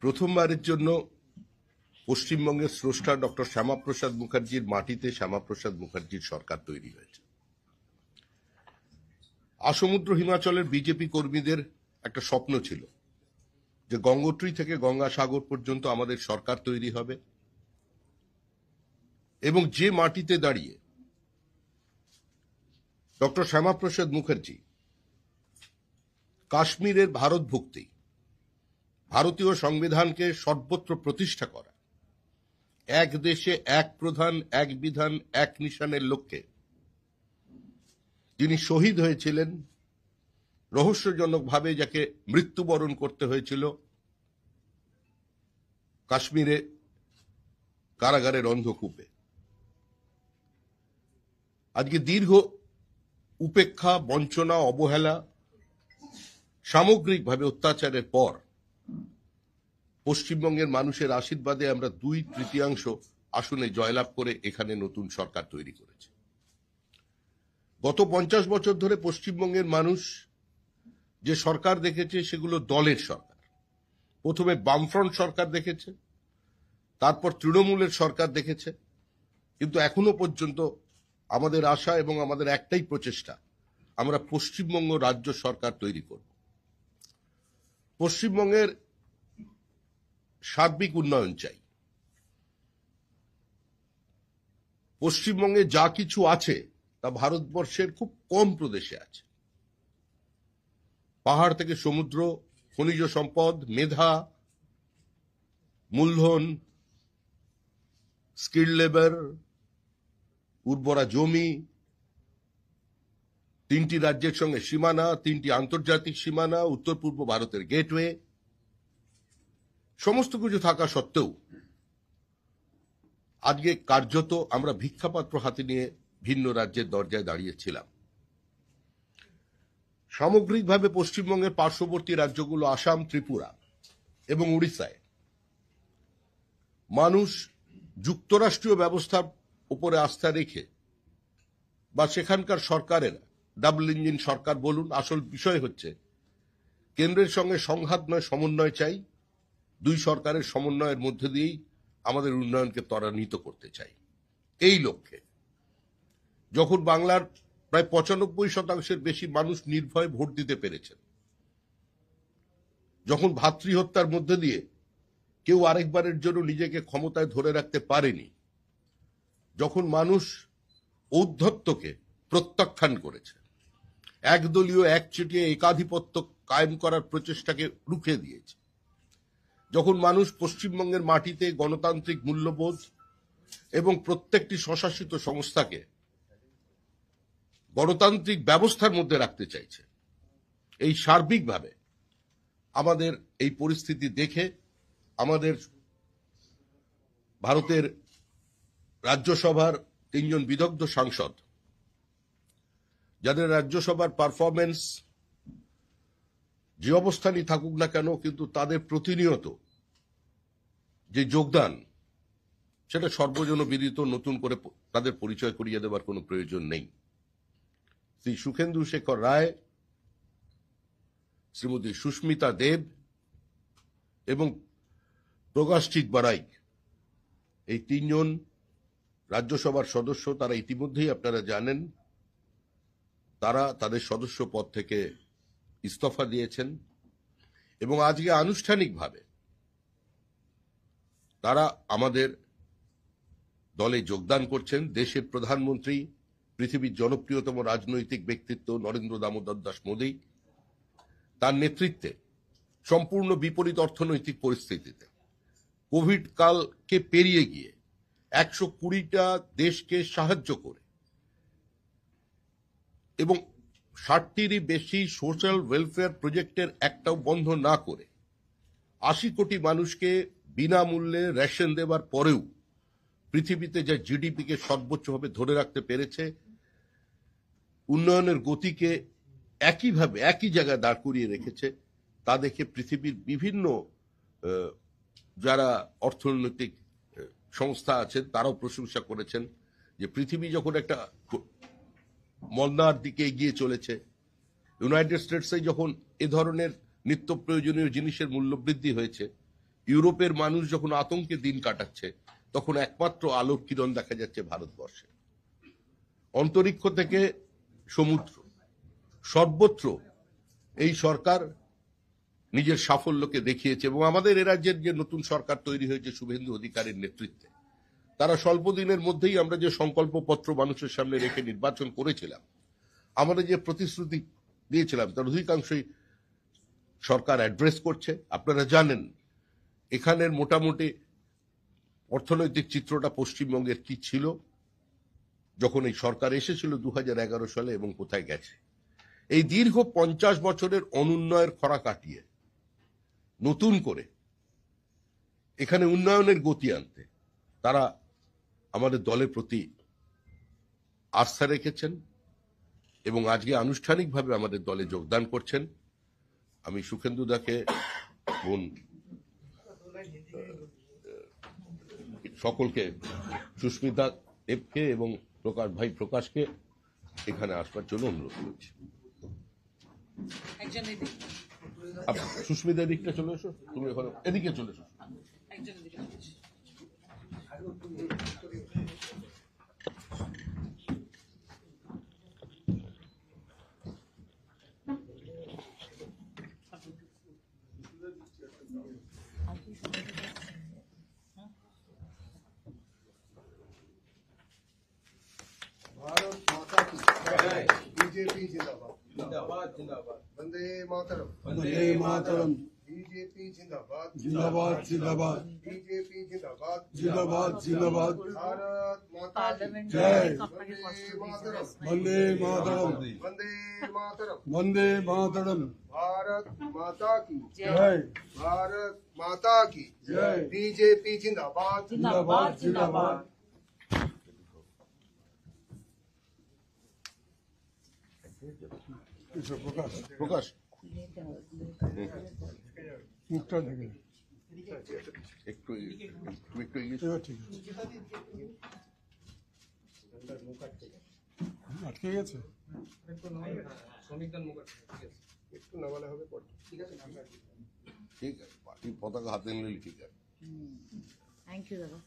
প্রথমবারের জন্য পশ্চিমবঙ্গের স্রষ্টা ডক্টর শ্যামাপ্রসাদ মুখার্জির মাটিতে শ্যামাপ্রসাদ মুখার্জির সরকার তৈরি হয়েছে। আসমুদ্র হিমাচলের বিজেপি কর্মীদের একটা স্বপ্ন ছিল যে গঙ্গোত্রী থেকে গঙ্গাসাগর পর্যন্ত আমাদের সরকার তৈরি হবে, এবং যে মাটিতে দাঁড়িয়ে ডক্টর শ্যামাপ্রসাদ মুখার্জি কাশ্মীরের ভারতভুক্তি, ভারতীয় সংবিধানকে সর্বত্র প্রতিষ্ঠা করা, এক দেশে এক প্রধান এক বিধান এক নিশানের লক্ষ্যে যিনি শহীদ হয়েছিলেন, রহস্যজনকভাবে যাকে মৃত্যুবরণ করতে হয়েছিল কাশ্মীরে কারাগারের অন্ধকূপে। আজকে দীর্ঘ উপেক্ষা, বঞ্চনা, অবহেলা, সামগ্রিকভাবে অত্যাচারের পর পশ্চিমবঙ্গের মানুষের আশীর্বাদে আমরা 2/3 আসনে জয়লাভ করে এখানে নতুন সরকার তৈরি করেছি। গত 50 বছর ধরে পশ্চিমবঙ্গের মানুষ যে সরকার দেখেছে সেগুলো দলের সরকার। প্রথমে বামফ্রন্ট সরকার দেখেছে, তারপর তৃণমূলের সরকার দেখেছে, কিন্তু এখনো পর্যন্ত আমাদের আশা এবং আমাদের একটাই প্রচেষ্টা, আমরা পশ্চিমবঙ্গ রাজ্য সরকার তৈরি করব। পশ্চিমবঙ্গের সার্বিক উন্নয়ন চাই। পশ্চিমবঙ্গে যা কিছু আছে তা ভারতবর্ষের খুব কম প্রদেশে আছে। পাহাড় থেকে সমুদ্র, খনিজ সম্পদ, মেধা, মূলধন, স্কিল লেবার, উর্বরা জমি, 3টি রাজ্যের সঙ্গে সীমানা, 3টি আন্তর্জাতিক সীমানা, উত্তর পূর্ব ভারতের গেটওয়ে, সমস্ত কিছু থাকা সত্ত্বেও আজকে কার্যত আমরা ভিক্ষাপাত্র হাতে নিয়ে ভিন্ন রাজ্যের দরজায় দাঁড়িয়েছিলাম। সামগ্রিকভাবে পশ্চিমবঙ্গের পার্শ্ববর্তী রাজ্যগুলো আসাম, ত্রিপুরা এবং উড়িষ্যায় মানুষ যুক্তরাষ্ট্রীয় ব্যবস্থার উপরে আস্থা রেখে বা সেখানকার সরকারের ডাবল ইঞ্জিন সরকার বলুন, আসল বিষয় হচ্ছে কেন্দ্রের সঙ্গে সংঘাত নয়, সমন্বয় চাই। 2 সরকারের সমন্বয়ের মধ্যে দিয়েই আমাদের উন্নয়নকে ত্বরান্বিত করতে চাই। এই লক্ষ্যে যখন বাংলার প্রায় 95% বেশি মানুষ নির্ভয়ে ভোট দিতে পেরেছেন, যখন ভাতৃহত্যার মধ্যে দিয়ে কেউ আরেকবারের জন্য নিজেকে ক্ষমতায় ধরে রাখতে পারেনি, যখন মানুষ ঔদ্ধত্যকে প্রত্যাখ্যান করেছে, একদলীয় একচেটিয়া একাধিপত্য কায়েম করার প্রচেষ্টাকে রুখে দিয়েছে, যখন মানুষ পশ্চিমবঙ্গের মাটিতে গণতান্ত্রিক মূল্যবোধ এবং প্রত্যেকটি স্বশাসিত সংস্থাকে গণতান্ত্রিক ব্যবস্থার মধ্যে রাখতে চাইছে, এই সার্বিকভাবে আমাদের এই পরিস্থিতি দেখে আমাদের ভারতের রাজ্যসভার 3 জন বিদগ্ধ সাংসদ, যাদের রাজ্যসভার পারফরমেন্স যে অবস্থানই থাকুক না কেন, কিন্তু তাদের প্রতিনিয়ত যে যোগদান সেটা সর্বজন বিদিত, নতুন করে তাদের পরিচয় করিয়ে দেওয়ার কোনো প্রয়োজন নেই। শ্রী সুখেন্দু শেখর রায়, শ্রীমতী সুস্মিতা দেব এবং প্রকাশজিৎ বারাইক, এই 3 জন রাজ্যসভার সদস্য, তারা ইতিমধ্যেই আপনারা জানেন তারা তাদের সদস্য পদ থেকে ইস্তফা দিয়েছেন এবং আজকে আনুষ্ঠানিকভাবে তারা আমাদের দলে যোগদান করছেন। দেশের প্রধানমন্ত্রী, পৃথিবীর জনপ্রিয়তম রাজনৈতিক ব্যক্তিত্ব নরেন্দ্র দামোদর দাস মোদী, তার নেতৃত্বে সম্পূর্ণ বিপরীত অর্থনৈতিক পরিস্থিতিতে কোভিড কালকে পেরিয়ে গিয়ে 120টা দেশকে সাহায্য করে এবং 60টিরই বেশি সোশ্যাল ওয়েলফেয়ার প্রজেক্টের একটাও বন্ধ না করে 80 কোটি মানুষকে বিনামূল্যে রেশন দেওয়ার পরেও পৃথিবীতে যা জিডিপিকে সর্বোচ্চভাবে ধরে রাখতে পেরেছে, উন্নয়নের গতিকে একইভাবে একই জায়গায় দাঁড় করিয়ে রেখেছে, তা দেখে পৃথিবীর বিভিন্ন যারা অর্থনৈতিক সংস্থা আছেন তারাও প্রশংসা করেছেন যে পৃথিবী যখন একটা মন্দার দিকে এগিয়ে চলেছে, ইউনাইটেড স্টেটসে যখন এ ধরনের নিত্য প্রয়োজনীয় জিনিসের মূল্য বৃদ্ধি হয়েছে, ইউরোপের মানুষ যখন আতঙ্কে দিন কাটাচ্ছে, তখন একমাত্র আলোর কিরণ দেখা যাচ্ছে ভারতবর্ষে। অন্তরিক্ষ থেকে সমুদ্র, সর্বত্র এই সরকার নিজের সাফল্যকে দেখিয়েছে। এবং আমাদের এ রাজ্যের যে নতুন সরকার তৈরি হয়েছে শুভেন্দু অধিকারীর নেতৃত্বে, তারা স্বল্প দিনের মধ্যেই আমরা যে সংকল্পপত্র মানুষের সামনে রেখে নির্বাচন করেছিলাম, আমরা যে প্রতিশ্রুতি দিয়েছিলাম, তার অধিকাংশই সরকার অ্যাড্রেস করছে। আপনারা জানেন এখানের মোটামুটি অর্থনৈতিক চিত্রটা পশ্চিমবঙ্গের কি ছিল যখন এই সরকার এসেছিল 2011 সালে এবং কোথায় গেছে। এই দীর্ঘ 50 বছরের অনুন্নয়ের খরা কাটিয়ে নতুন করে এখানে উন্নয়নের গতি আনতে তারা আমাদের দলের প্রতি আস্থা রেখেছেন এবং আজকে আনুষ্ঠানিকভাবে আমাদের দলে যোগদান করছেন। আমি সুখেন্দু দাকে, বোন সকলকে, সুস্মিতা দেবকে এবং প্রকাশ ভাই প্রকাশকে এখানে আসবার জন্য অনুরোধ করছি। সুস্মিতা দিকটা চলে এসো, তুমি ওখানে এদিকে চলে এসো। भारत माता की जय। बीजेपी जिंदाबाद जिंदाबाद जिंदाबाद। वंदे मातरम वंदे मातरम। बीजेपी जिंदाबाद जिंदाबाद जिंदाबाद। बीजेपी जिंदाबाद जिंदाबाद जिंदाबाद। भारत माता की जय। वंदे मातरम वंदे मातरम वंदे मातरम वंदे मातरम। भारत माता की जय। भारत माता की जय। बीजेपी जिंदाबाद जिंदाबाद जिंदाबाद। প্রকাশ মুখটা দেখে একটু একটু ঠিক আটকে গেছে। একটু নামালে হবে। ঠিক আছে, পার্টি পতাকা হাতে নিলে ঠিক আছে। थैंक यू दादा।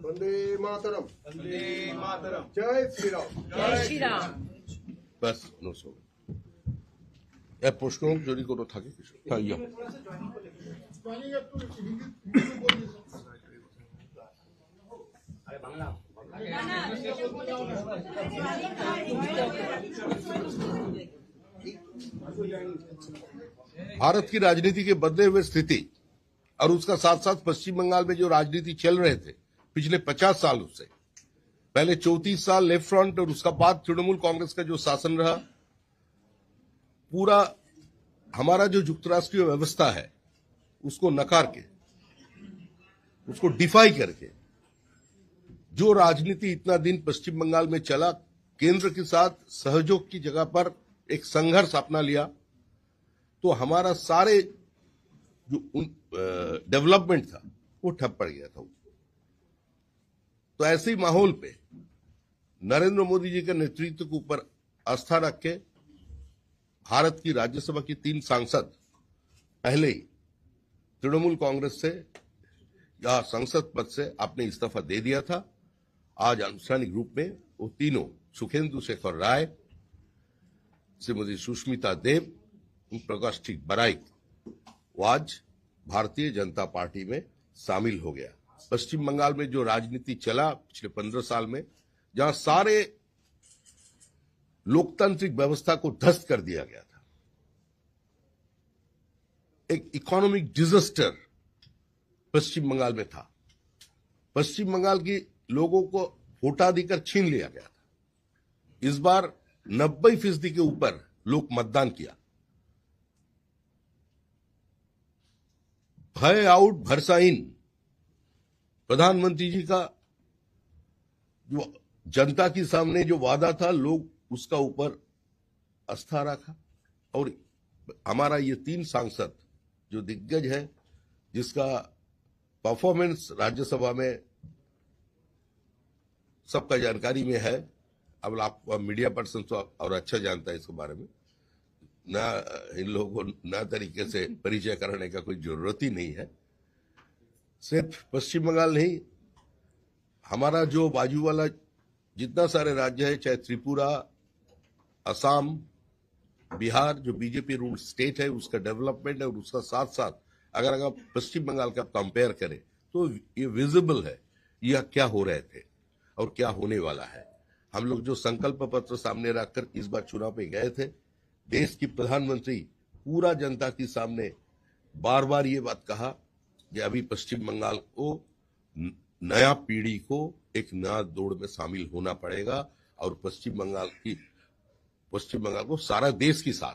वंदे मातरम वंदे मातरम। जय श्री राम जय श्री राम। ব্যাস, নো সব এর প্রশ্ন যদি কোনো থাকে কিছু। হ্যাঁ, ইয়া भारत की राजनीति के बदले हुए स्थिति और उसका साथ साथ पश्चिम बंगाल में जो राजनीति चल रहे थे पिछले 50 सालों से, पहले 34 साल लेफ्ट फ्रंट और उसका बाद तृणमूल कांग्रेस का जो शासन रहा, पूरा हमारा जो युक्तराष्ट्रीय व्यवस्था है उसको नकार के, उसको डिफाई करके जो राजनीति इतना दिन पश्चिम बंगाल में चला, केंद्र के साथ सहयोग की जगह पर एक संघर्ष अपना लिया, तो हमारा सारे जो डेवलपमेंट था वो ठप पड़ गया था। तो ऐसे ही माहौल पे नरेंद्र मोदी जी के नेतृत्व के ऊपर आस्था रख के भारत की राज्यसभा की 3 सांसद पहले ही तृणमूल कांग्रेस से या संसद पद से आपने इस्तीफा दे दिया था। आज आनुষ্ঠাनिक रूप में वो तीनों, सुखेंदु शेखर राय, श्रीमती सुष्मिता देव, प्रकाश बराइक, वो आज भारतीय जनता पार्टी में शामिल हो गया। पश्चिम बंगाल में जो राजनीति चला पिछले 15 साल में, जहां सारे लोकतांत्रिक व्यवस्था को ध्वस्त कर दिया गया था, एक इकोनॉमिक डिजास्टर पश्चिम बंगाल में था। पश्चिम बंगाल की लोगों को वोटाधिकार छीन लिया गया था। इस बार 90% के ऊपर लोग मतदान किया। भय आउट भरसा इन, प्रधानमंत्री जी का जो जनता के सामने जो वादा था, लोग उसका ऊपर आस्था रखा। और हमारा ये 3 सांसद जो दिग्गज है, जिसका परफॉर्मेंस राज्यसभा में सबका जानकारी में है, अब आप मीडिया पर्सन तो और अच्छा जानता है इसके बारे में, ना इन लोगों को ना तरीके से परिचय कराने का कोई जरूरत ही नहीं है। सिर्फ पश्चिम बंगाल नहीं, हमारा जो बाजू वाला जितना सारे राज्य है, चाहे त्रिपुरा, असम, बिहार, जो बीजेपी रूल स्टेट है, उसका डेवलपमेंट है, और उसका साथ साथ अगर पश्चिम बंगाल का कंपेयर करें तो ये विजिबल है यह क्या हो रहे थे और क्या होने वाला है। हम लोग जो संकल्प पत्र सामने रखकर इस बार चुनाव पे गए थे, देश की प्रधानमंत्री पूरा जनता के सामने बार बार ये बात कहा कि अभी पश्चिम बंगाल को नया पीढ़ी को एक नया दौड़ में शामिल होना पड़ेगा, और पश्चिम बंगाल को सारा देश के साथ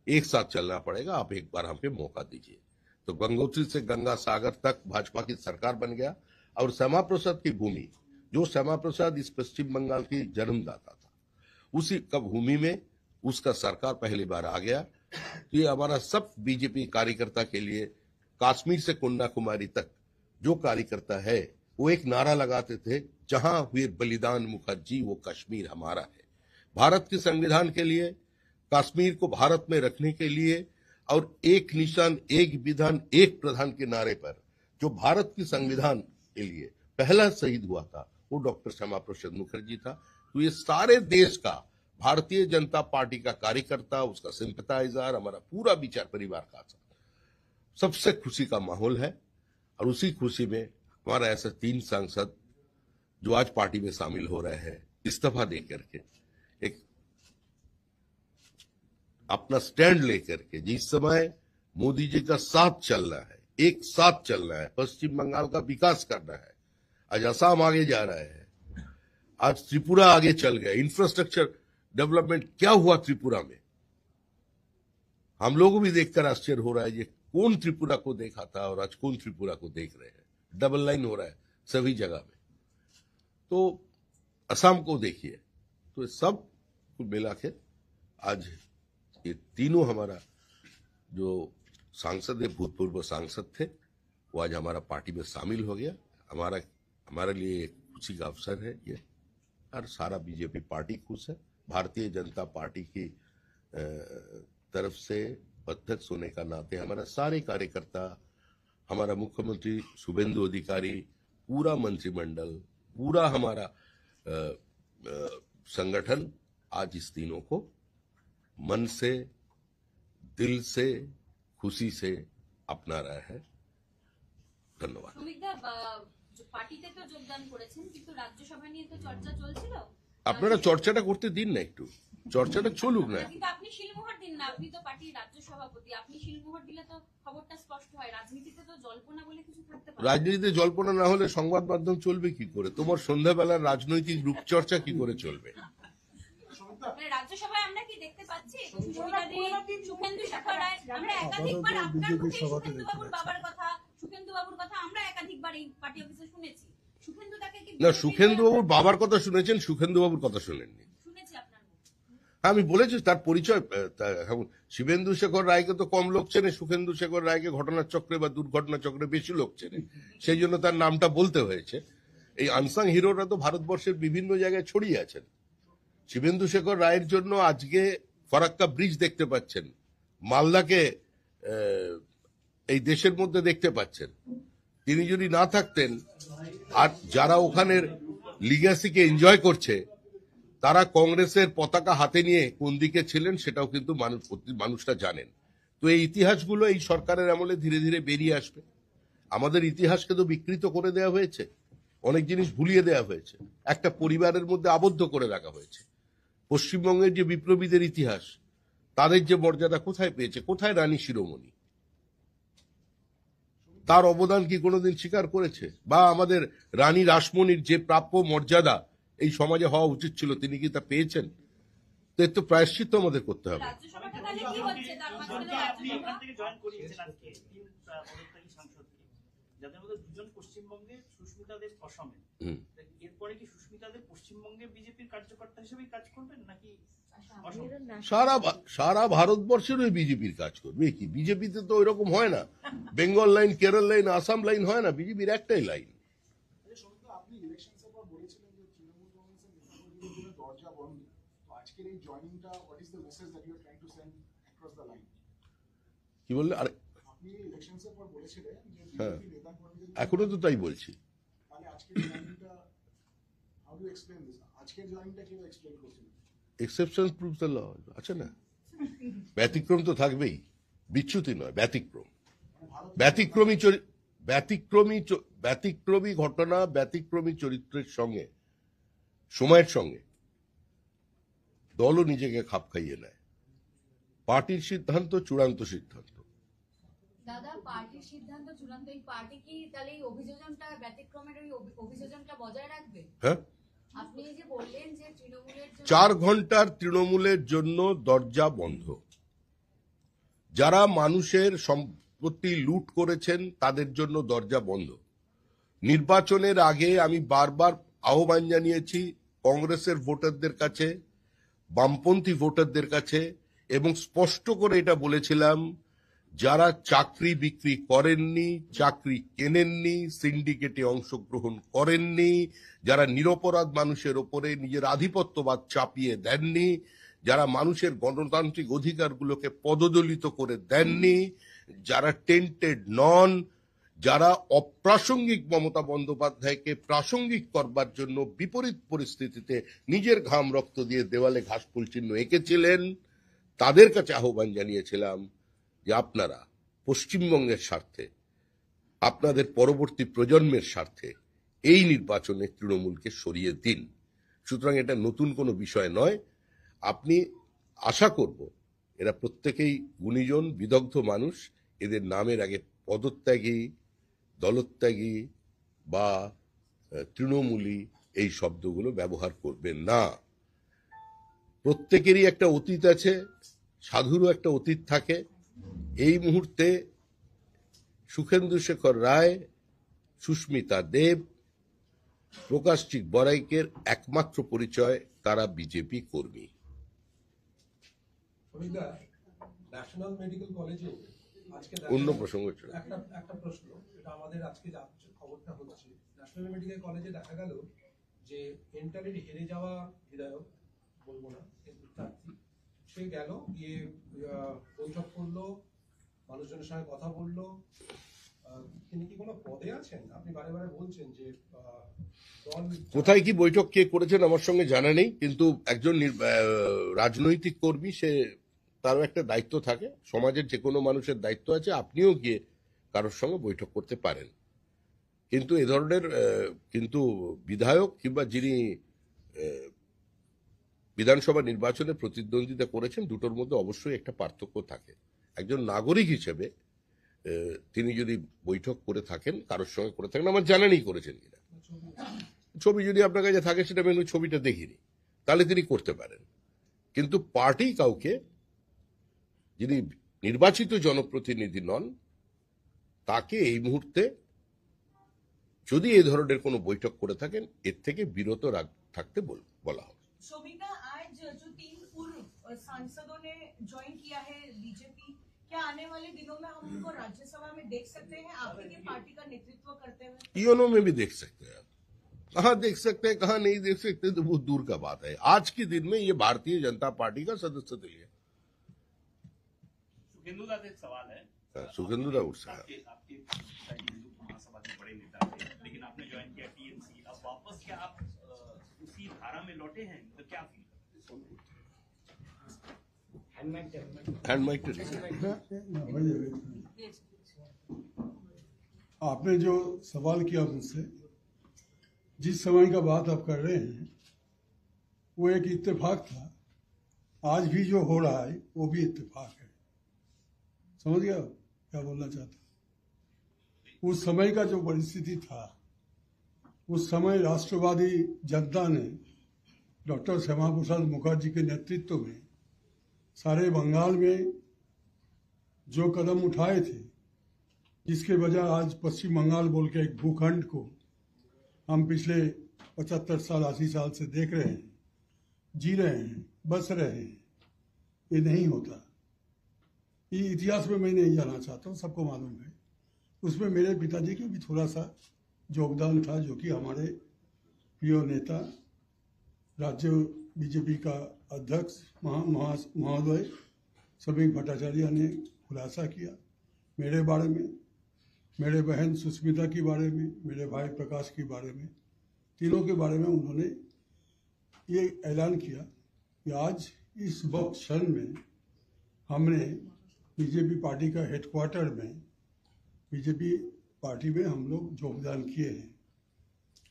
एक साथ चलना पड़ेगा। आप एक बार हम पे मौका दीजिए। तो गंगोत्री से गंगा सागर तक भाजपा की सरकार बन गया, और श्यामा प्रसाद की भूमि, जो श्यामा प्रसाद इस पश्चिम बंगाल की जन्मदाता था, उसी का भूमि में उसका सरकार पहली बार आ गया। तो ये हमारा सब बीजेपी कार्यकर्ता के लिए, कश्मीर से कन्याकुमारी तक जो कार्यकर्ता है, वो एक नारा लगाते थे, जहां हुए बलिदान मुखर्जी वो कश्मीर हमारा है। भारत के संविधान के लिए, कश्मीर को भारत में रखने के लिए, और एक निशान एक विधान एक प्रधान के नारे पर जो भारत के संविधान के लिए पहला शहीद हुआ था, वो डॉक्टर श्यामा प्रसाद मुखर्जी था। तो ये सारे देश का भारतीय जनता पार्टी का कार्यकर्ता, उसका सिंपथाइजर, हमारा पूरा विचार परिवार का सबसे खुशी का माहौल है। और उसी खुशी में हमारा ऐसे 3 सांसद जो आज पार्टी में शामिल हो रहे हैं, इस्तीफा दे करके एक अपना स्टैंड लेकर के, जिस समय मोदी जी का साथ चलना है, एक साथ चलना है, पश्चिम बंगाल का विकास करना है। आज असम आगे जा रहा है, आज त्रिपुरा आगे चल गया। इंफ्रास्ट्रक्चर डेवलपमेंट क्या हुआ त्रिपुरा में, हम लोग भी देखकर आश्चर्य हो रहा है। ये कौन त्रिपुरा को देखा था और आज कौन त्रिपुरा को देख रहे हैं। डबल लाइन हो रहा है सभी जगह में। तो असम को देखिए। तो सब कुल मिला के आज ये तीनों हमारा जो सांसद है, भूतपूर्व सांसद थे, वो आज हमारा पार्टी में शामिल हो गया। हमारे लिए एक खुशी का अवसर है ये, और सारा बीजेपी पार्टी खुश है। भारतीय जनता पार्टी की तरफ से अध्यक्ष होने का नाते हमारा सारे कार्यकर्ता, हमारा मुख्यमंत्री शुभेंदु अधिकारी, पूरा मंत्रिमंडल, पूरा हमारा संगठन आज इस तीनों को मन से, दिल से, खुशी से अपना रहा है। धन्यवाद। পার্টিতে তো যোগদান করেছেন, কিন্তু রাজ্যসভা নিয়ে তো চর্চা চলছিল। আপনারা চর্চাটা করতে দিন না, একটু চর্চাটা চলুক না। কিন্তু আপনি শিলমোহর দিন না, আপনি তো পার্টির রাজ্য সভাপতি, আপনি শিলমোহর দিলে তো খবরটা স্পষ্ট হয়। রাজনীতিতে তো জল্পনা বলে কিছু থাকতে পারে। রাজনীতিতে জল্পনা না হলে সংবাদ মাধ্যম চলবে কি করে? তোমার সন্ধ্যাবেলার রাজনৈতিক রূপচর্চা কি করে চলবে? রাজ্যসভায় আমরা কি দেখতে পাচ্ছি সুখেন্দু শেখর রায়, আমরা একাধিকবার আপনার সুখেন্দু বাবুর বাবার কথা, সুখেন্দু বাবুর কথা আমরা একাধিকবার এই পার্টি অফিসে শুনেছি। সুখেন্দু তাকে কি না, সুখেন্দু বাবুর বাবার কথা শুনেছেন, সুখেন্দু বাবুর কথা শুনেননি। শুনেছি আপনার মুখে। আমি বলেছি তার পরিচয়। শিবেন্দু শেখর রায়কে তো কম লোক চেনে, সুখেন্দু শেখর রায়কে ঘটনার চক্রে বা দুর্ঘটনা চক্রে বেশি লোক চেনে, সেই জন্য তার নামটা বলতে হয়েছে। এই আনসাং হিরোরা তো ভারতবর্ষের বিভিন্ন জায়গায় ছড়িয়ে আছেন। শিবেন্দু শেখর রায়ের জন্য আজকে ফরাক্কা ব্রিজ দেখতে পাচ্ছেন, মালদাকে এই দেশের মধ্যে দেখতে পাচ্ছেন। তিনি যদি না থাকতেন, আর যারা ওখানের লিগ্যাসিকে এনজয় করছে, তারা কংগ্রেসের পতাকা হাতে নিয়ে কোন দিকে ছিলেন সেটাও কিন্তু মানুষটা জানেন। তো এই ইতিহাসগুলো এই সরকারের আমলে ধীরে ধীরে বেরিয়ে আসবে। আমাদের ইতিহাসকে তো বিকৃত করে দেওয়া হয়েছে, অনেক জিনিস ভুলিয়ে দেওয়া হয়েছে, একটা পরিবারের মধ্যে আবদ্ধ করে রাখা হয়েছে। পশ্চিমবঙ্গের যে বিপ্লবীদের ইতিহাস, তাদের যে মর্যাদা কোথায় পেয়েছে, কোথায় রানী শিরোমণি, তার অবদান কি কোনোদিন স্বীকার করেছে? বা আমাদের রানী রাসমণির যে প্রাপ্য মর্যাদা এই সমাজে হওয়া উচিত ছিল, তিনি কি তা পেয়েছেন? তো এর তো প্রায়শ্চিত্ত আমাদের করতে হবে। রাজ্যসভাটা তাহলে কি হচ্ছে? তার মাঝখানে আপনি ওখান থেকে জয়েন করিয়েছেন আজকে 3 পদত্যাগী সাংসদকে, যাদের মধ্যে 2জন পশ্চিমবঙ্গে, সুস্মিতা দেব অসমে। এরপরে কি সুস্মিতা দেব পশ্চিমবঙ্গে বিজেপির কার্যকর্তা হিসেবে কাজ করবেন নাকি সারা ভারতবর্ষের ওই বিজেপির কাজ করবে? কি বিজেপিতে তো ওইরকম হয় না, Bengal line, Kerala line, Assam line হয় না, বিজেপির একটাই লাইন। আপনি ইলেকশনের পর বলেছিলেন যে তৃণমূল কংগ্রেসের নেতাকর্মীদের জন্য দরজা বন্ধ। তো আজকের এই জয়েনিংটা, what is the message that you are trying to send across the line? কি বললে? আরে আপনি ইলেকশনসের পর বলেছিলেন যে হ্যাঁ। বিজেপি নেতা কর্মীদের এখনো তো তাই বলছি। তাহলে আজকের জয়েনিংটা হাউ ডু এক্সপ্লেইন দিস? আজকের জয়েনিংটা কিভাবে এক্সপ্লেইন করছেন? এক্সেপশন প্রুভ দ্য ল আছে না, ব্যতিক্রম তো থাকবেই, বিচ্যুতি নয়, ব্যতিক্রম। ব্যতিক্রমী ঘটনা, ব্যতিক্রমী চরিত্রের সঙ্গে সময়ের সঙ্গে দলও নিজেকে খাপ খাইয়ে নেয়। পার্টির সিদ্ধান্ত চূড়ান্ত সিদ্ধান্ত। দাদা পার্টির সিদ্ধান্ত চূড়ান্ত, এই পার্টি কি তাহলে এই অভিযোজনটা ব্যতিক্রমের ওই অভিযোজনটা বজায় রাখবে? হ্যাঁ, আপনি যে বললেন যে তৃণমূলের জন্য 4 ঘন্টার তৃণমূলের জন্য দরজা বন্ধ। যারা মানুষের সম্পত্তি লুট করেছেন তাদের জন্য দরজা বন্ধ। নির্বাচনের আগে আমি বারবার আহ্বান জানিয়েছি কংগ্রেসের ভোটারদের কাছে, বামপন্থী ভোটারদের কাছে, এবং স্পষ্ট করে এটা বলেছিলাম, যারা চাকরি বিক্রি করেননি, চাকরি কেনেননি, সিন্ডিকেটে অংশগ্রহণ করেননি, যারা নিরপরাধ মানুষের ওপরে নিজের আধিপত্যবাদ চাপিয়ে দেননি, যারা মানুষের গণতান্ত্রিক অধিকারগুলোকে পদদলিত করে দেননি, যারা টেন্টেড নন, যারা অপ্রাসঙ্গিক মমতা বন্দ্যোপাধ্যায়কে প্রাসঙ্গিক করবার জন্য বিপরীত পরিস্থিতিতে নিজের ঘাম রক্ত দিয়ে দেওয়ালে ঘাসফুল চিহ্ন এঁকেছিলেন, তাদের কাছে আহ্বান জানিয়েছিলাম যে আপনারা পশ্চিমবঙ্গের স্বার্থে, আপনাদের পরবর্তী প্রজন্মের স্বার্থে এই নির্বাচনে তৃণমূলকে সরিয়ে দিন। সুতরাং এটা নতুন কোনো বিষয় নয়। আপনি আশা করব এরা প্রত্যেকেই গুণীজন, বিদগ্ধ মানুষ, এদের নামের আগে পদত্যাগী, দলত্যাগী বা তৃণমূলী এই শব্দগুলো ব্যবহার করবেন না। প্রত্যেকেরই একটা অতীত আছে, সাধুরও একটা অতীত থাকে। এই মুহূর্তে সুখেন্দু শেখর রায়, সুস্মিতা দেব, প্রকাশজিৎ বড়াইকের একমাত্র পরিচয় তারা বিজেপি কর্মী। ন্যাশনাল মেডিকেল কলেজে আজকে অন্য প্রসঙ্গ ছিল। একটা প্রশ্ন, এটা আমাদের আজকে খবরটা হচ্ছে, ন্যাশনাল মেডিকেল কলেজে দেখা গেল যে এন্টারের হেরে যাওয়া বিধায়ক, বলবো না কিন্তু প্রার্থী, সে গেল গিয়ে বৈঠক করলো, মানুষজনের সঙ্গে কথা বললো। তিনি কি কোনো পদে আছেন? আপনি বারে বারে বলছেন যে দল কোথায় কি বৈঠক কে করেছেন আমার সঙ্গে জানা নেই, কিন্তু একজন রাজনৈতিক কর্মী, সে তারও একটা দায়িত্ব থাকে, সমাজের যে কোনো মানুষের দায়িত্ব আছে। আপনিও গিয়ে কারোর সঙ্গে বৈঠক করতে পারেন, কিন্তু এ ধরনের কিন্তু বিধায়ক কিংবা যিনি বিধানসভা নির্বাচনে প্রতিদ্বন্দ্বিতা করেছেন, দুটোর মধ্যে অবশ্যই একটা পার্থক্য থাকে। একজন নাগরিক হিসেবে তিনি যদি বৈঠক করে থাকেন, কারোর সঙ্গে করে থাকেন, আমার জানা নেই করেছেন কিনা। ছবি যদি আপনার কাছে থাকে, সেটা আমি ছবিটা দেখিনি, তাহলে তিনি করতে পারেন। কিন্তু পার্টি কাউকে, যিনি নির্বাচিত জনপ্রতিনিধি নন, তাকে এই মুহূর্তে যদি এই ধরনের কোনো বৈঠক করে থাকেন, এর থেকে বিরত থাকতে বলা হবে। शोभिता, आज जो 3 पूर्व सांसदों ने ज्वाइन किया है बीजेपी, क्या आने वाले दिनों में हम उनको राज्यसभा में देख सकते हैं आपकी पार्टी का नेतृत्व करते हुए? ईओनो में भी देख सकते हैं। कहाँ देख सकते हैं, कहाँ नहीं देख सकते, तो बहुत दूर का बात है। आज के दिन में ये भारतीय जनता पार्टी का सदस्य दिल है। सुखेंदु दा एक सवाल है। सुखेंदु दा उठा है। आपके हिंदू महासभा के बड़े नेता थे, लेकिन आपने ज्वाइन किया टीएमसी, अब वापस क्या आप उसी धारा में लौटे हैं, तो क्या फील? हैंड माइक आपने जो सवाल किया मुझसे, जिस समय का बात आप कर रहे हैं, वो एक इत्तेफाक था। आज भी जो हो रहा है वो भी इत्तेफाक है। समझ गया क्या बोलना चाहता? उस समय का जो परिस्थिति था, उस समय राष्ट्रवादी जनता ने डॉक्टर श्यामा प्रसाद मुखर्जी के नेतृत्व में सारे बंगाल में जो कदम उठाए थे, जिसके वजह आज पश्चिम बंगाल बोल के एक भूखंड को हम पिछले 75 साल 80 साल से देख रहे हैं, जी रहे हैं, बस रहे हैं। ये नहीं होता। ये इतिहास में मैं नहीं जाना चाहता हूँ, सबको मालूम है। उसमें मेरे पिताजी का भी थोड़ा सा योगदान था, जो कि हमारे प्रिय नेता, राज्य बीजेपी का अध्यक्ष महोदय श्रमिक भट्टाचार्य ने खुलासा किया। मेरे बारे में, मेरे बहन सुष्मिता के बारे में, मेरे भाई प्रकाश के बारे में, तीनों के बारे में उन्होंने ये ऐलान किया कि आज इस वक्त क्षण में हमने बीजेपी पार्टी का हेडक्वार्टर में, बीजेपी पार्टी में हम लोग योगदान किए हैं।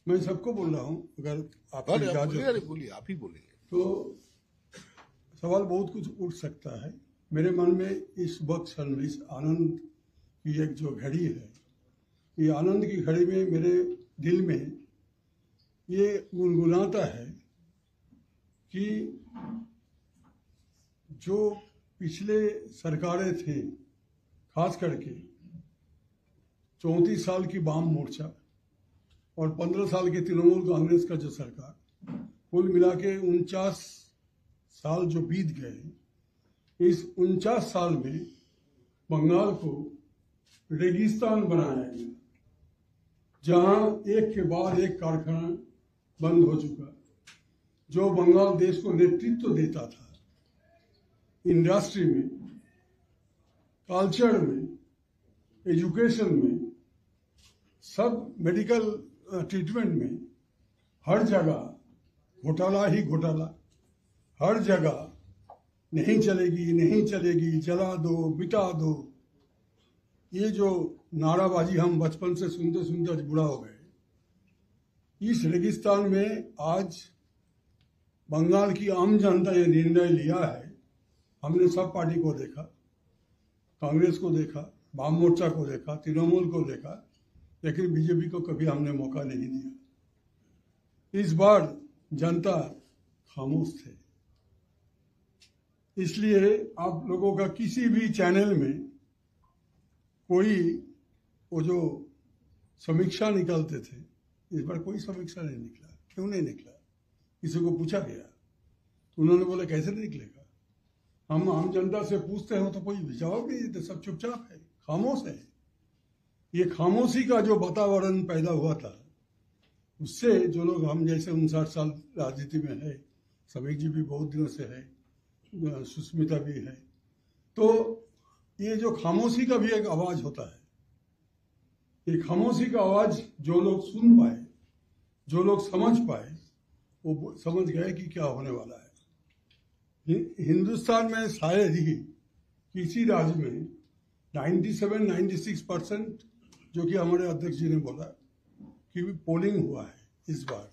मैं सबको बोल रहा हूँ, अगर आपकी इजाजत बोलिए, आप ही बोलेंगे तो सवाल बहुत कुछ उठ सकता है। मेरे मन में इस वक्त क्षण में इस आनंद की एक जो घड़ी है, ये आनंद की घड़ी में मेरे दिल में ये गुनगुनाता है कि जो पिछले सरकारें थे, खास करके 34 साल की वाम मोर्चा और 15 साल की तृणमूल कांग्रेस का जो सरकार, कुल मिला के 49 साल जो बीत गए, इस 49 साल में बंगाल को रेगिस्तान बनाया गया, जहां एक के बाद एक कारखाना बंद हो चुका। जो बंगाल देश को नेतृत्व देता था इंडस्ट्री में, कल्चर में, एजुकेशन में, सब मेडिकल ट्रीटमेंट में, हर जगह घोटाला ही घोटाला, हर जगह नहीं चलेगी, नहीं चलेगी, जला दो, मिटा दो, ये जो नाराबाजी हम बचपन से सुनते सुनते आज बुरा हो गए। इस रेगिस्तान में आज बंगाल की आम जनता ये निर्णय लिया है। हमने सब पार्टी को देखा, कांग्रेस को देखा, वाम मोर्चा को देखा, तृणमूल को देखा, लेकिन बीजेपी को कभी हमने मौका नहीं दिया। इस बार जनता खामोश थे, इसलिए आप लोगों का किसी भी चैनल में कोई वो जो समीक्षा निकालते थे, इस बार कोई समीक्षा नहीं निकला। क्यों नहीं निकला? किसी को पूछा गया, उन्होंने बोला कैसे नहीं निकलेगा। हम आम जनता से पूछते हैं तो कोई जवाब नहीं देते, सब चुपचाप है, खामोश है। ये खामोशी का जो वातावरण पैदा हुआ था, उससे जो लोग हम जैसे 59 साल राजनीति में है, समीक जी भी बहुत दिनों से है, सुष्मिता भी है, तो ये जो खामोशी का भी एक आवाज होता है, ये खामोशी का आवाज जो लोग सुन पाए, जो लोग समझ पाए, वो समझ गए कि क्या होने वाला है। हिंदुस्तान में शायद ही किसी राज्य में 97-96% जो कि हमारे अध्यक्ष जी ने बोला कि पोलिंग हुआ है इस बार।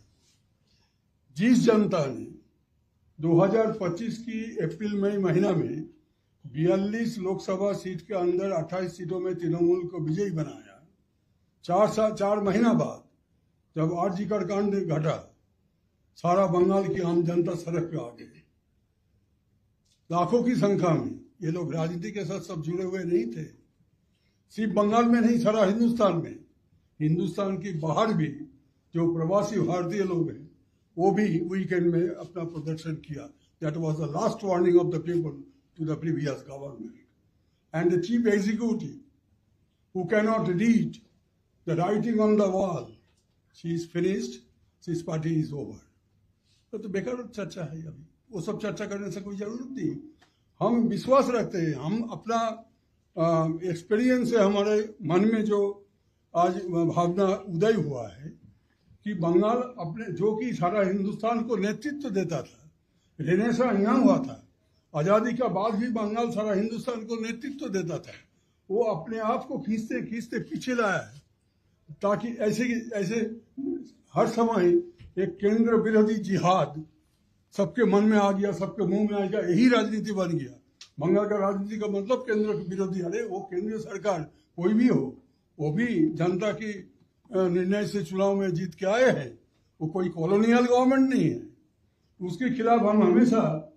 जिस जनता ने 2025 की अप्रैल मई महीना में 42 लोकसभा सीट के अंदर 28 सीटों में तृणमूल को विजयी बनाया, 4 महीना बाद जब आरजी कांड घटा, सारा बंगाल की आम जनता सड़क पे आ गई। लाखों की संख्या में ये लोग राजनीति के साथ सब जुड़े हुए नहीं थे, सिर्फ बंगाल में नहीं, सारा हिंदुस्तान में, हिंदुस्तान के बाहर भी जो प्रवासी भारतीय लोग हैं, वो भी वीकेंड में अपना प्रदर्शन किया। That was the last warning of the people to the previous government. And the chief executive, who cannot read the writing on the wall, she is finished, this party is over. तो बेकार चर्चा है अभी, वो सब चर्चा करने से कोई जरूरत नहीं। हम विश्वास रखते हैं, हम अपना एक्सपीरियंस से हमारे मन में जो आज भावना उदय हुआ है कि बंगाल अपने, जो कि सारा हिंदुस्तान को नेतृत्व देता था, रेनेसा यहाँ हुआ था, आजादी का बाद भी बंगाल सारा हिंदुस्तान को नेतृत्व देता था, वो अपने आप को खींचते खींचते पीछे लाया है, ताकि ऐसे हर समय एक केंद्र विरोधी जिहाद सबके मन में आ गया, सबके मुंह में आ गया, यही राजनीति बन गया। बंगाल का राजनीति का मतलब केंद्र विरोधी। अरे वो केंद्रीय सरकार कोई भी हो, वो भी जनता की निर्णय से चुनाव में जीत के आए हैं, वो कोई कॉलोनियल गवर्नमेंट नहीं है। उसके खिलाफ हम हमेशा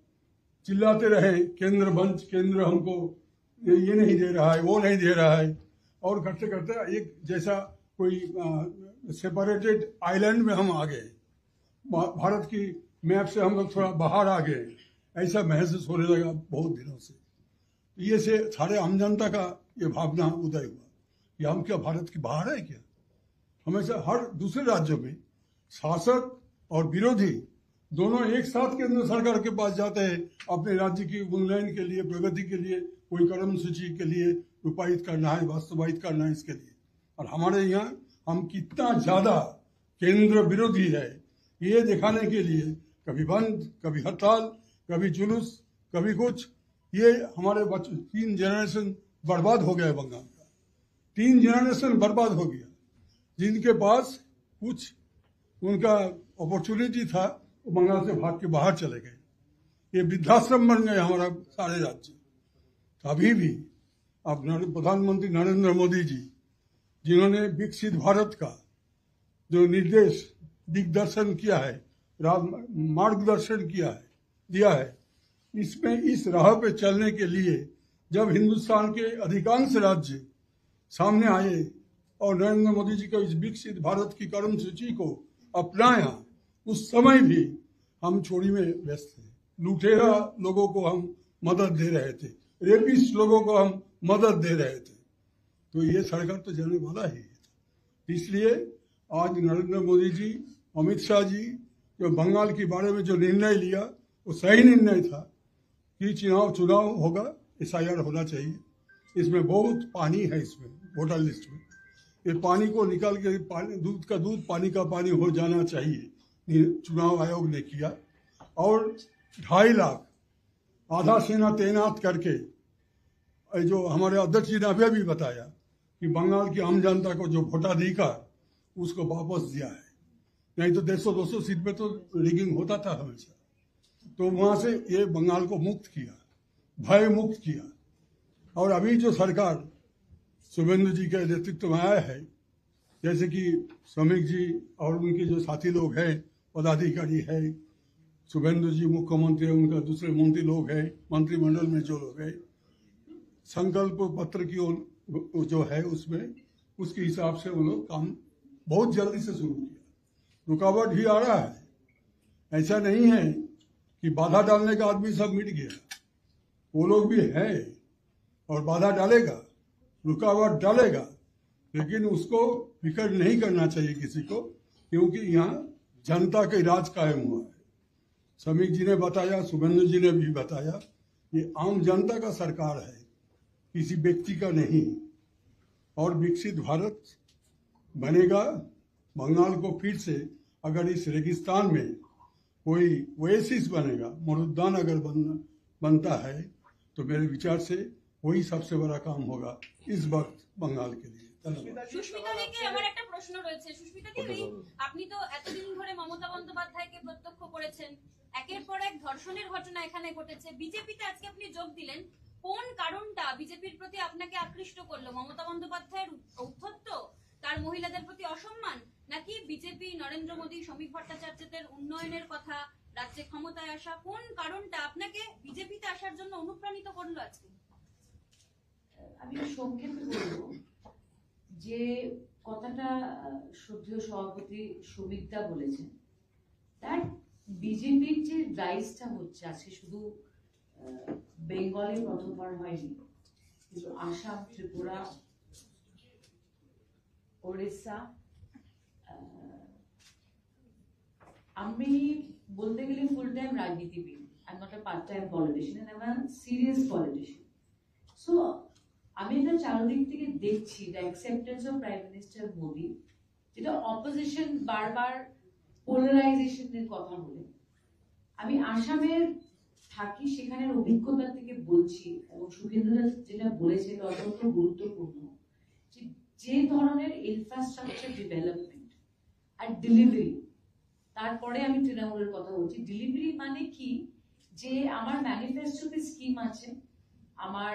चिल्लाते रहे, केंद्र हमको ये नहीं दे रहा है, वो नहीं दे रहा है, और करते करते एक जैसा कोई सेपरेटेड आइलैंड में हम आ गए, भारत की मैप से हम लोग थोड़ा बाहर आ गए, ऐसा महसूस होने लगा बहुत दिनों से। ये से सारे आम जनता का ये भावना उदय हुआ कि हम क्या भारत के बाहर है क्या। हमेशा हर दूसरे राज्यों में शासक और विरोधी दोनों एक साथ केंद्र सरकार के पास जाते हैं अपने राज्य की उन्नयन के लिए, प्रगति के लिए कोई कर्मसूची के लिए रूपायित करना है, वास्तवायित करना है इसके लिए। और हमारे यहाँ हम कितना ज्यादा केंद्र विरोधी है ये दिखाने के लिए कभी बंद, कभी हड़ताल, कभी जुलूस, कभी कुछ। ये हमारे बच्चे 3 जनरेशन बर्बाद हो गया बंगाल का, 3 जनरेशन बर्बाद हो गया। जिनके पास कुछ उनका अपॉर्चुनिटी था वो बंगाल से भाग के बाहर चले गए। ये वृद्धाश्रम बन गए हमारा सारे राज्य। अभी भी अब प्रधानमंत्री नरेंद्र मोदी जी जिन्होंने विकसित भारत का जो निर्देश दिग्दर्शन किया है, मार्गदर्शन दिया है, इसमें इस राह पे चलने के लिए जब हिंदुस्तान के अधिकांश राज्य सामने आए और नरेंद्र मोदी जी का इस विकसित भारत की कर्मसूची को अपनाया, उस समय भी हम चोरी में व्यस्त थे। लुटेरा लोगों को हम मदद दे रहे थे, रेपिस्ट लोगों को हम मदद दे रहे थे। तो ये सरकार तो जाने वाला ही है। इसलिए आज नरेंद्र मोदी जी, अमित शाह जी जो बंगाल के बारे में जो निर्णय लिया वो सही निर्णय था कि चुनाव होगा, SIR होना चाहिए। इसमें बहुत पानी है, इसमें वोटर लिस्ट में ये पानी को निकाल के दूध का दूध, पानी का पानी हो जाना चाहिए। चुनाव आयोग ने किया और 2.5 लाख आधा सेना तैनात करके, जो हमारे अध्यक्ष जी ने अभी भी बताया कि बंगाल की आम जनता को जो वोटाधिकार उसको वापस दिया है। नहीं तो 150-200 सीट पे तो रिगिंग होता था हमेशा। तो वहां से ये बंगाल को मुक्त किया, भय मुक्त किया। और अभी जो सरकार शुभेंदु जी के नेतृत्व में आया है, जैसे कि श्रमिक जी और उनके जो साथी लोग हैं, पदाधिकारी है, शुभेंदु जी मुख्यमंत्री, उनका दूसरे मंत्री लोग हैं, मंत्रिमंडल में जो लोग हैं, संकल्प पत्र की जो है उसमें उसके हिसाब से वो लोग काम बहुत जल्दी से शुरू किया। रुकावट भी आ रहा है, ऐसा नहीं है कि बाधा डालने का आदमी सब मिट गया। वो लोग भी है और बाधा डालेगा, रुकावट डालेगा, लेकिन उसको फिक्र नहीं करना चाहिए किसी को, क्योंकि यहाँ जनता के राज कायम हुआ है। श्रमिक जी ने बताया, शुभेंदु जी ने भी बताया, ये आम जनता का सरकार है, किसी व्यक्ति का नहीं। और विकसित भारत बनेगा। बंगाल को फिर से अगर इस रेगिस्तान में कोई ओएसिस बनेगा, मरुद्यान अगर बनता है, तो मेरे विचार से वही सबसे बड़ा काम होगा इस वक्त बंगाल के लिए। সুস্মিতা দিকে আমার একটা প্রশ্ন রয়েছে। সুস্মিতা দি, আপনি তো এতদিন ধরে মমতা বন্দ্যোপাধ্যায়কে প্রত্যক্ষ করেছেন, একের পর এক ধর্ষণের ঘটনা এখানে ঘটেছে। বিজেপিতে আজকে আপনি যোগ দিলেন, কোন কারণটা বিজেপির প্রতি আপনাকে আকৃষ্ট করলো? মমতা বন্দ্যোপাধ্যায়ের ঔদ্ধত্য, তার মহিলাদের প্রতি অসম্মান, নাকি বিজেপি, নরেন্দ্র মোদী, শ্রমিক ভট্টাচার্যদের উন্নয়নের কথা, রাজ্যে ক্ষমতায় আসা? কোন কারণটা আপনাকে বিজেপিতে আসার জন্য অনুপ্রাণিত করলো আজকে? আমি সংক্ষেপে বলবো যে কথাটা শ্রদ্ধেয় সভাপতি সুমিতা বলেছেন, তার বিজেপির যে রাইজটা হচ্ছে আজকে শুধু বেঙ্গলে প্রথমবার হয়নি, কিন্তু আসাম, ত্রিপুরা, ওড়িশা, আমি বলতে গেলে ফুল টাইম রাজনীতিবিদ, I am not a part time politician, I am a serious politician. So আমি এটা চারদিক থেকে দেখছি the acceptance of prime minister Modi, যেটা অপোজিশন বারবার পোলারাইজেশনের কথা বলে। আমি আসামের থাকি, সেখানের অভিজ্ঞতা থেকে বলছি, এবং সুখেন্দু যেটা বলেছে এটা অত্যন্ত গুরুত্বপূর্ণ, যে ধরনের ইনফ্রাস্ট্রাকচার ডেভেলপমেন্ট আর ডেলিভারি, তারপরে আমি তৃণমূলের কথা বলছি। ডেলিভারি মানে কি, যে আমার ম্যানিফেস্টোতে স্কিম আছে, আমার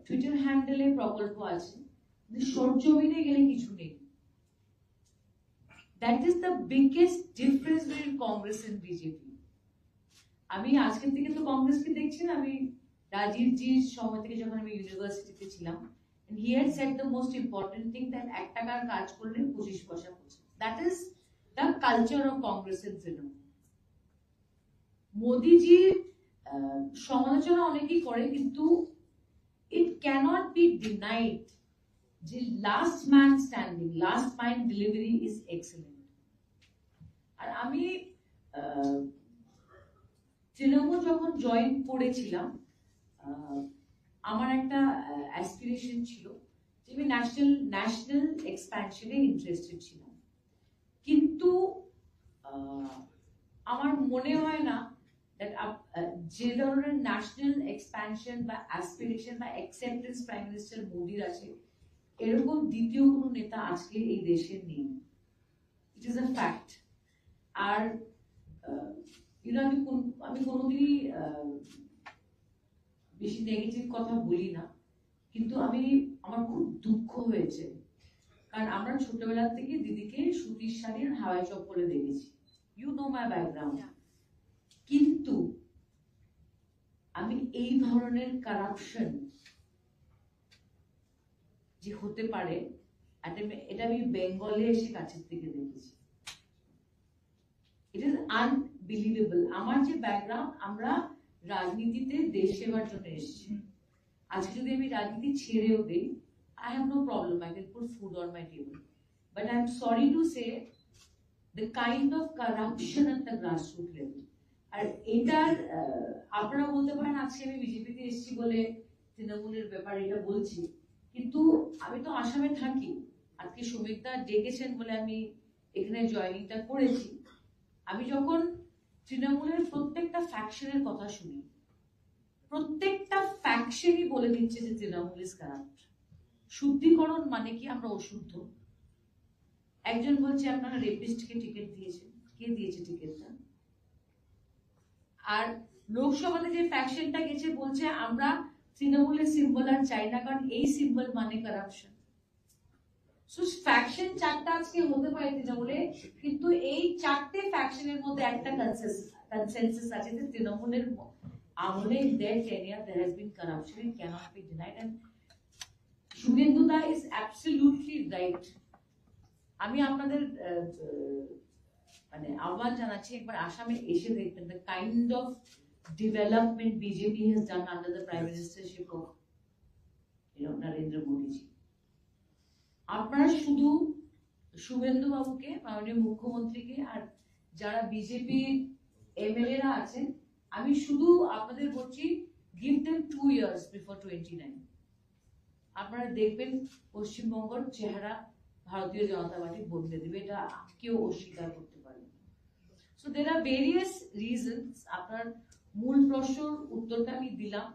টুইটার হ্যান্ডেলে প্রকল্প আছে, সরজমিনে গেলে কিছু নেই। That is the biggest difference between Congress and BJP. আমি আজকের থেকে তো কংগ্রেসকে দেখছি না, আমি রাজীব জির সময় থেকে যখন আমি ইউনিভার্সিটিতে ছিলাম, he had said the most important thing that 1 টাকার কাজ করলে 25 পয়সা পৌঁছে। That is the culture of Congress and Trinamool. মোদিজির সমালোচনা অনেকেই করে, কিন্তু it cannot be denied যে last man standing, last mile delivery is excellent. আর আমি তৃণমূল যখন জয়েন করেছিলাম, আমার একটা অ্যাসপিরেশন ছিল যে আমি ন্যাশনাল এক্সপ্যানশনে ইন্টারেস্টেড ছিলাম, কিন্তু আমার মনে হয় না যে ধরনের ন্যাশনাল এক্সপ্যানশন বা অ্যাসপিরেশন বা অ্যাকসেপ্টেন্স প্রাইম মিনিস্টার মোদির আছে, এরকম দ্বিতীয় কোনো নেতা আজকে এই দেশের নেই। It is a fact. আর আমি কোনোদিনই বেশি নেগেটিভ কথা বলি না, কিন্তু আমার খুব দুঃখ হয়েছে, কারণ আমরা ছোটবেলা থেকে দিদিকে সুতির শাড়ির হাওয়াই চপ্পলে দেখেছি, ইউ নো মাই ব্যাকগ্রাউন্ড, কিন্তু আমি এই ধরনের কারাপশন যে হতে পারে এটা আমি বেঙ্গলে এসে কাছের থেকে দেখেছি। It is unbelievable. আমার যে ব্যাকগ্রাউন্ড, আমরা রাজনীতিতে দেশ সেবার জন্য এসেছি। আজকে যদি আমি রাজনীতি ছেড়েও দিই, I have no problem, I can put food on my table, but I'm sorry to say the kind of corruption at the grassroots level, আর এটার আপনারা বলতে পারেন আজকে আমি বিজেপিতে এসেছি বলে তৃণমূলের ব্যাপারে এটা বলছি, কিন্তু আমি তো আসামে থাকি। আজকে শ্রমিকদা ডেকেছেন বলে আমি এখানে জয়েনিংটা করেছি। আমি যখন তৃণমূলের প্রত্যেকটা ফ্যাকশনের কথা শুনি, প্রত্যেকটা ফ্যাকশনই বলে দিচ্ছে যে তৃণমূল ইজ কারাপ্ট। শুদ্ধিকরণ মানে কি আমরা অশুদ্ধ। একজন বলছে আপনারা রেপিস্টকে টিকিট দিয়েছেন, কে দিয়েছে টিকিটটা? আর লোকসভাতে যে ফ্যাকশনটা গেছে বলছে আমরা তৃণমূলের সিম্বল আর চাই না, কারণ এই সিম্বল মানে কারাপশন। সো ফ্যাকশন চারটা আজকে হতে পারে তৃণমূলে, কিন্তু এই চারটে ফ্যাকশনের মধ্যে একটা কনসেনসাস আছে যে তৃণমূলের আমলে their tenure there has been corruption, it cannot be denied, and Shubhenduda is absolutely right. আমি আপনাদের মানে আহ্বান জানাচ্ছি একবার আসামে এসে দেখবেন the kind of development BJP has done under the prime ministership of Narendra Modi ji. আপনারা শুধু শুভেন্দু বাবুকে, মাননীয় মুখ্যমন্ত্রীকে আর যারা বিজেপি এমএলএরা আছেন, আমি শুধু আপনাদের বলছি give them 2 years before 29. আপনারা দেখবেন পশ্চিমবঙ্গের চেহারা ভারতীয় জনতা পার্টি বদলে দেবে, এটা কেউ অস্বীকার করতে পারে না। So there are various reasons. আপনার মূল প্রশ্নের উত্তরটা আমি দিলাম,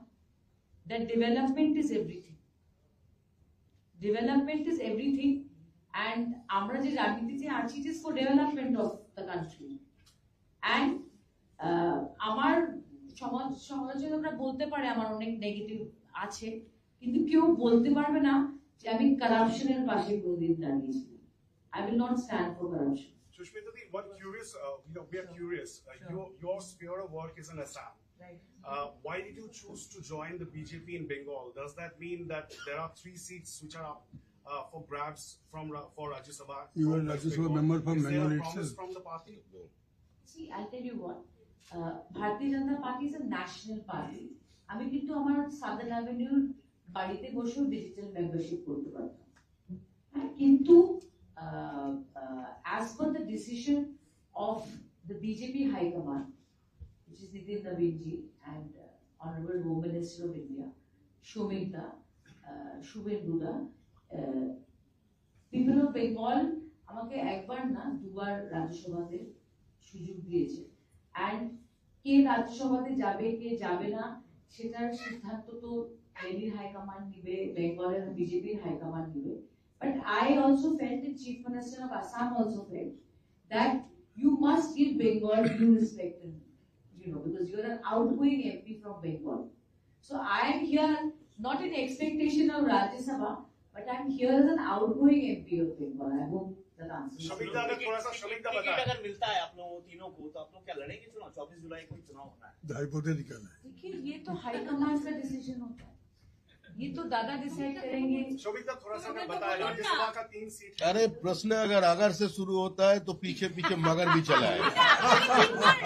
that development is everything. Development is everything, and আমরা যে রাজনীতিতে আছি it is for development of the country. And আমার সমালোচকরা বলতে পারে আমার অনেক নেগেটিভ আছে, কিন্তু কেউ বলতে পারবে না যে আমি কারাপশনের পাশে কোনদিন দাঁড়িয়েছি। I will not stand for corruption. Sushmita, we are curious. Your sphere of work is in Assam. Right. Why did you choose to join the BJP in Bengal? Does that mean that there are 3 seats which are up for grabs for Rajya Sabha? You are Rajya Sabha member from Is there Bengal a promise itself. from the party? See, I'll tell you what. Bharatiya Janata Party is a national party. আমি কিন্তু আমার southern অ্যাভিনিউর বাড়িতে বসেও digital membership করতে পারতাম, কিন্তু as per the decision of the BJP High Command, which is Nitin Naveen-ji and Honorable Home Minister of India, Shomikda, Shubhenduda, people of Bengal আমাকে একবার না দুবার রাজ্যসভাতে সুযোগ দিয়েছে, and কে রাজ্যসভাতে যাবে কে যাবে না সেটার সিদ্ধান্ত তো দিল্লির হাইকমান্ড নিবে, বেঙ্গলের বিজেপির হাইকমান্ড নিবে। But I also felt, the Chief Minister of Assam also felt, that you must give Bengal due respect, and, because you are an outgoing MP from Bengal. So I am here not in expectation of Rajya Sabha, but I am here as an outgoing MP of Bengal. I hope that answers. Shamikda, अगर थोड़ा सा Shamikda ticket बताएं। अगर मिलता है आप लोगों तीनों को, तो आप लोग क्या लड़ेंगे चुनाव? 24 जुलाई को चुनाव होना है। हाइपोथेटिकल है। देखिए, ये तो हाईकमांड का डिसीजन होता है, ये तो दादा डिसाइड करेंगे। शोभिता, थोड़ा सा अगर बताएं, राज्यसभा का 3 सीट है। अरे प्रश्न अगर से शुरू होता है तो पीछे पीछे मगर भी चला है,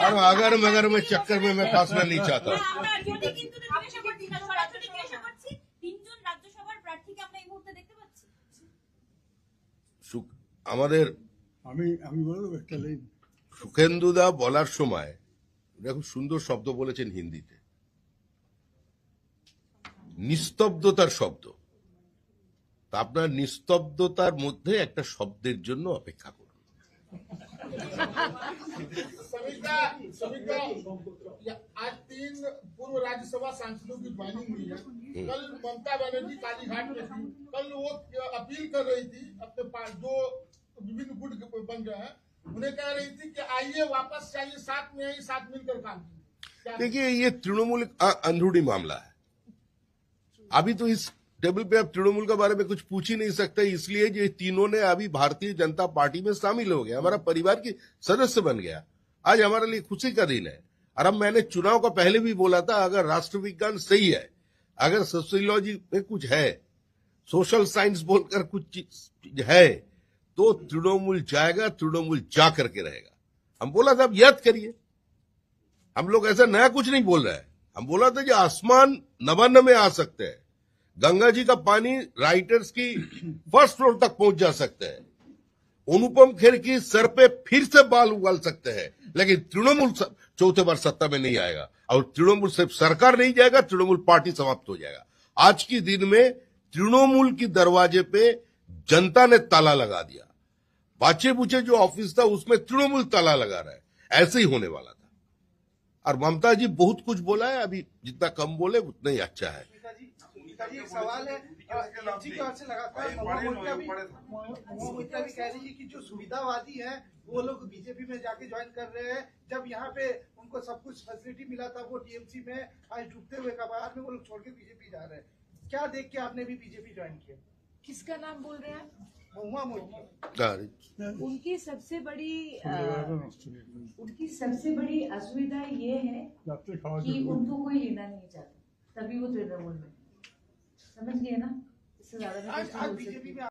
और अगर मगर में चक्कर में मैं फंसना नहीं चाहता। আমরা যদি কিন্তু জিজ্ঞাসা করছি না, সরাসরি জিজ্ঞাসা করছি, 3 জন রাজ্যসভার প্রার্থীকে আমরা এই মুহূর্তে দেখতে পাচ্ছি। আমাদের আমি বলে দেবো একটা লাইন। সুখেন্দুদা বলার সময় খুব সুন্দর শব্দ বলেছেন হিন্দিতে, নিস্তব্ধতার শব্দ। তা আপনার নিস্তব্ধতার মধ্যে একটা শব্দের জন্য অপেক্ষা করুন। आज 3 पूर्व राज्यसभा सांसदों की ज्वाइनिंग हुई है। कल ममता बनर्जी कालीघाट में थी। कल वो अपील कर रही थी अपने पास जो विभिन्न गुट बन गए हैं, उन्हें कह रही थी कि आइए वापस चाहिए, साथ में आइए, साथ मिलकर काम कीजिए। देखिए, ये तृणमूल अंधरूढ़ी मामला है। अभी तो इस टेबल पे आप तृणमूल के बारे में कुछ पूछ ही नहीं सकते, इसलिए ये तीनों ने अभी भारतीय जनता पार्टी में शामिल हो गया, हमारा परिवार की सदस्य बन गया। आज हमारे लिए खुशी का दिन है। और अब मैंने चुनाव का पहले भी बोला था, अगर राष्ट्र विज्ञान सही है, अगर सोशियोलॉजी में कुछ है, सोशल साइंस बोलकर कुछ चीज है, तो तृणमूल जाएगा, तृणमूल जा करके रहेगा। हम बोला था, अब याद करिए, हम लोग ऐसा नया कुछ नहीं बोल रहे हैं। हम बोला था कि आसमान नवान्न में आ सकते हैं, गंगा जी का पानी राइटर्स की फर्स्ट फ्लोर तक पहुंच जा सकते हैं, अनुपम खेर की सर पे फिर से बाल उगाल सकते हैं, लेकिन तृणमूल चौथे बार सत्ता में नहीं आएगा। और तृणमूल सिर्फ सरकार नहीं जाएगा, तृणमूल पार्टी समाप्त हो जाएगा। आज के दिन में तृणमूल की दरवाजे पे जनता ने ताला लगा दिया। बाचे बुचे जो ऑफिस था उसमें तृणमूल ताला लगा रहा है, ऐसे ही होने वाला था। और ममता जी बहुत कुछ बोला है, अभी जितना कम बोले उतना ही अच्छा है। एक सवाल है, जी की ओर से लगातार महुआ मोर्चा भी कह रही है कि जो सुविधावादी हैं वो लोग बीजेपी में जाके ज्वाइन कर रहे हैं, जब यहाँ पे उनको सब कुछ फैसिलिटी मिला था वो टीएमसी में आज डूबते हुए कबाड़ में वो लोग छोड़ के बीजेपी जा रहे हैं। क्या देख के आपने भी बीजेपी ज्वाइन किया? किसका नाम बोल रहे हैं? महुआ मोर्चा। उनकी सबसे बड़ी असुविधा ये है कि उनको कोई लेना नहीं चाहता, तभी वो तृणमूल में, समझ गए ना? इससे ज्यादा आज बीजेपी में